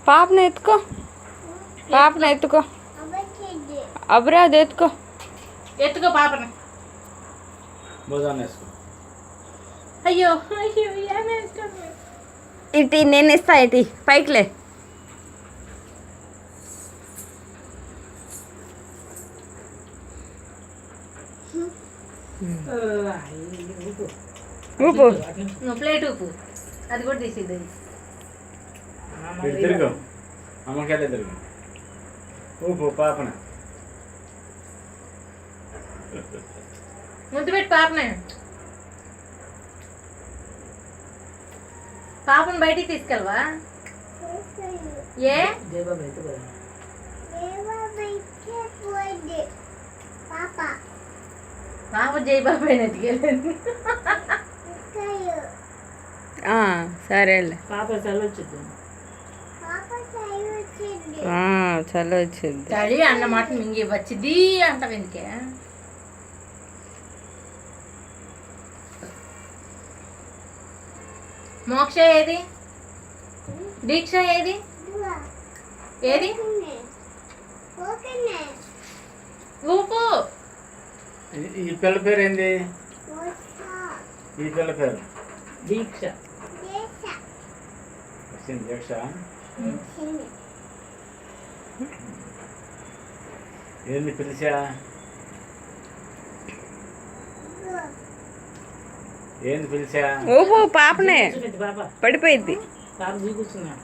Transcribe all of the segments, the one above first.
పాపను ఎత్తుకో, పాపను ఎత్తుకో, అబ్రాద్ ఎత్తుకో, ఎత్తుకో పాపను. అయ్యో అయ్యో ఇటు నేను ఇస్తా, ఇటు పైకిలే. ఊపు, ప్లేట్ ఊపు, అది కూడా తీసేది. తిరుగు అమ్మకెళ్ళే తిరుగు, ఊపు పాపన. ముద్దు పెట్టి పాపనే. పాపను బయటికి తీసుకెళ్ళవా? ఏ పాప జయబాబాయ్ ఎత్తుకెళ్ళింది. సరేలే, పాప చలి వచ్చింది, చలి వచ్చింది. చలి అన్నమాట మింగి వచ్చింది అంటావు ఎందుకే? మోక్ష ఏది? దీక్ష ఏది? ఏది? ఊపు. ఈ పిల్ల పేరు ఏంది? ఈ పిల్ల పేరు దీక్ష. దీక్ష. ఏంది పిలిచా? ఏంది పిలిచా? ఊపు పాపనే, పడిపోయింది. పాప కూర్చున్నా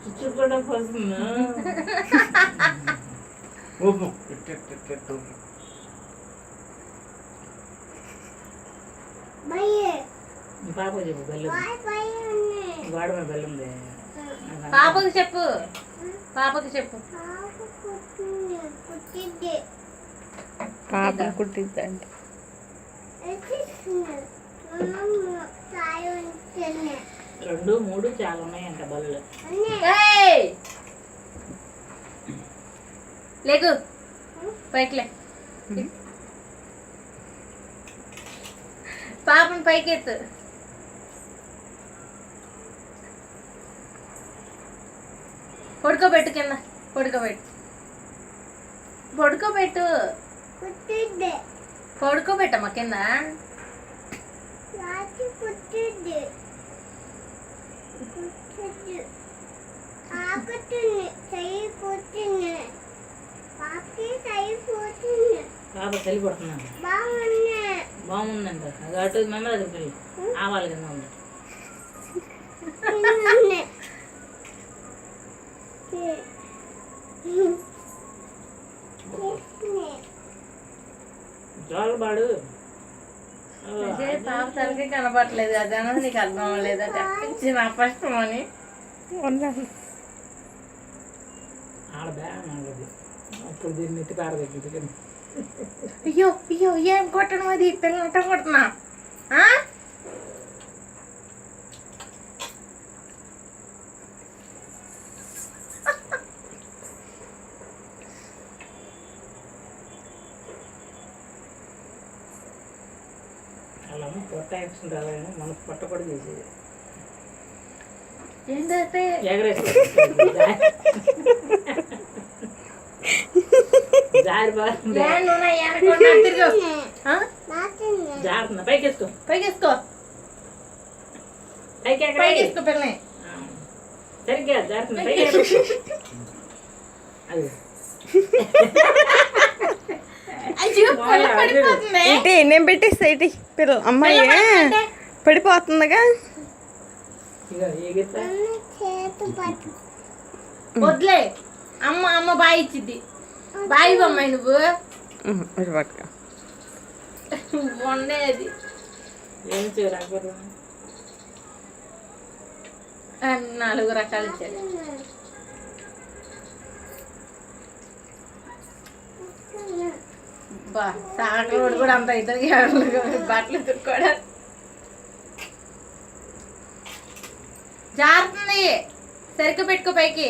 చుచ్చు కూడా పోస్తున్నా. ఊపు. పాప చెప్పు బెల్లం, గోడ మీద బెల్లం. పాపకి చెప్పు, పాపకి చెప్పు. పాప కుట్టిద్దండి. 2, 3 చాలా ఉన్నాయంట బళ్ళు. లేకు పైకిలే, పాపను పైకి ఎత్తు. పడుకోబెట్టు కింద, పడుకోబెట్టు, పడుకోబెట్టు, పడుకోబెట్టమ్మా కింద. పాప చలి పడుతున్నాను. బాగుందంట. అది అటు మమ్మీ అది పిల్లి ఆవాలి కింద ఉంది. జోలు పాడు. పాప తలకి కనపడలేదు, అదన్నా నీకు అర్థం అవ్వలేదు. తెప్పించి నా ఫస్ట్ అని ఆడదా అప్పుడు దీన్ని ఎత్తి పారదగ్గింది. అయ్యో అయ్యో ఏం కొట్టడం అది, పిల్లలంట కొడుతున్నా. అలా పొట్ట యాక్షన్ రావాలని మనకు పొట్ట కూడా చేసేది. ఏంటంటే ఎగరేసి జారి జారుతున్నా. పైకేసుకో, పైకేసుకో, పైకేసుకో పిల్లని. సరిగ్గా జారుతున్నా. ఇటీ నేను పెట్టేస్తా. ఇటీ పిల్ల అమ్మాయి పడిపోతుందిగా. వద్దులే, అమ్మ అమ్మ బాయ్ ఇచ్చిద్ది. బాయ్ అమ్మాయి నువ్వు వండేది ఏం చేయరు. 4 రకాలు ఇచ్చారు. బా సాగలోడు కూడా అంత ఇద్దరికి బట్టలు తుక్కోడా జారుతుంది. సరిగ్గా పెట్టుకో పైకి.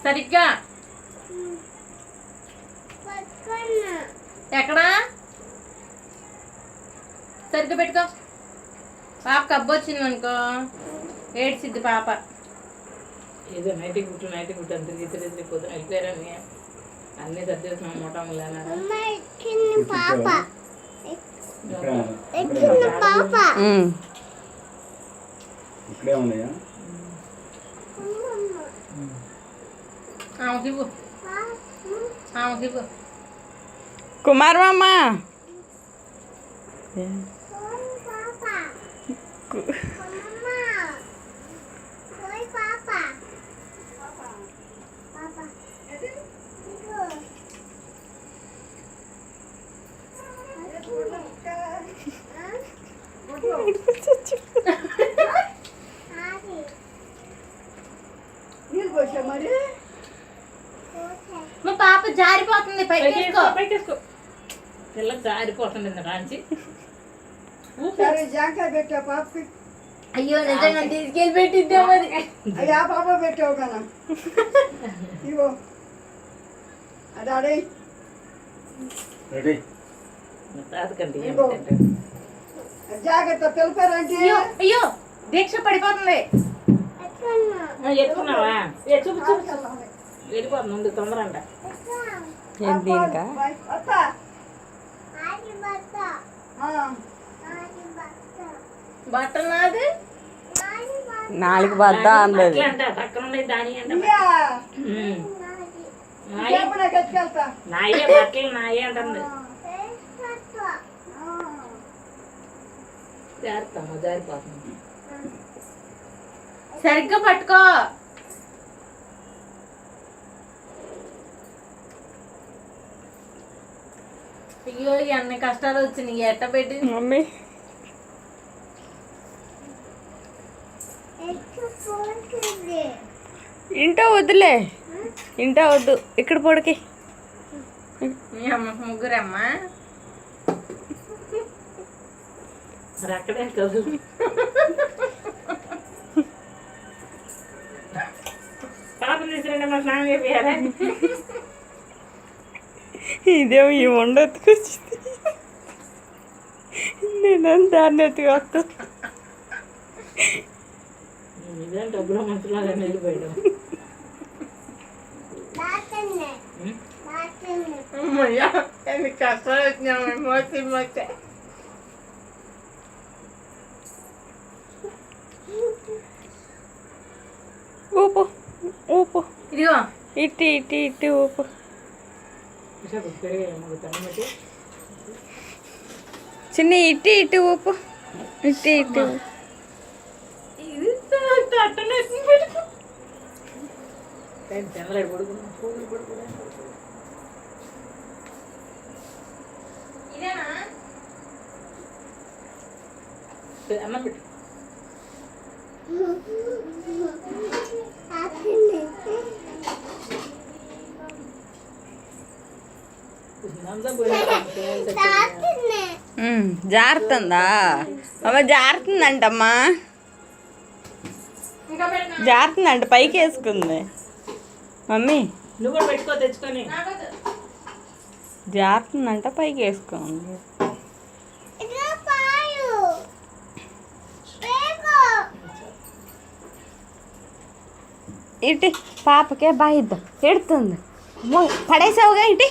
సరిగ్గా ఎక్కడా సరిగ్గా పెట్టుకో. పాప కబ్బు వచ్చింది అనుకో ఏడ్చిద్ది పాప. ఏదో నైట్ గుట్టు అంత తీసిపోతున్నా వెళ్ళిపోయారని అన్నీ సర్దేస్తున్నాం మోటాములేనా. ఇక్కడే ఉన్నాయా? ఆమెకివ్వు కుమార్ మామ మా పాప జారిపోతుంది. పైకేసుకో పిల్లకి జారిపోతుంది రాంచి. అయ్యో నిజంగా తీసుకెళ్ళి పెట్టిద్దా మరి. అయ్యా పాప పెట్టావు కదా ఇగో అదే రెడీ. తాతకండి జాగ్రత్త పిలిపారంటే అయ్యో దీక్ష పడిపోతుంది. ఎత్తుకున్నావా? చూపు వెళ్ళిపోతుంది ముందు తొందర అంట. దీనికా బట్టలు నాది 4 బద్ద అందది. అంట పక్కన ఉండేది దాని అంట. నాయే బట్టలు నాయే అంటుంది. జారిపోతుంది. సరిగ్గా పట్టుకో. అయ్యో అన్ని కష్టాలు వచ్చినాయి ఎట్ట పెట్టి. మమ్మీ ఇంటో వద్దులే, ఇంటో వద్దు, ఇక్కడ పొడికి. మీ అమ్మ ముగ్గురమ్మా మరి అక్కడే కదా. పాపం తీసుకురండి మా స్నానం అయిపోయారా. ఇదేమో ఈ వండ ఎత్తుకొచ్చింది, నేను దాన్ని ఎత్తుకొస్తా. ఇదేం డబ్బులో మంచులాగా వెళ్ళిపోయాడు. అమ్మయ్యా ఎన్ని కష్టాలు వచ్చినాము. మోసే ఊపు ఊపు, ఇదిగో ఇట్టి ఊపు. చిన్న ఇట్టి ఊపు, ఇట్టి చంద్రాడు పడుకున్నా పూలు పడుకున్నా. ఇదేనా అన్నం పెట్టు. జారుతుందా అమ్మ? జారుతుందంటమ్మా, జారుతుందంట, పైకి వేసుకుంది మమ్మీ. నువ్వు కూడా పెట్టుకో తెచ్చుకొని. జారుతుందంట, పైకి వేసుకోండి. ఇటు పాపకే బాయిద్దాం, ఎడుతుంది. పడేసావుగా ఇటు.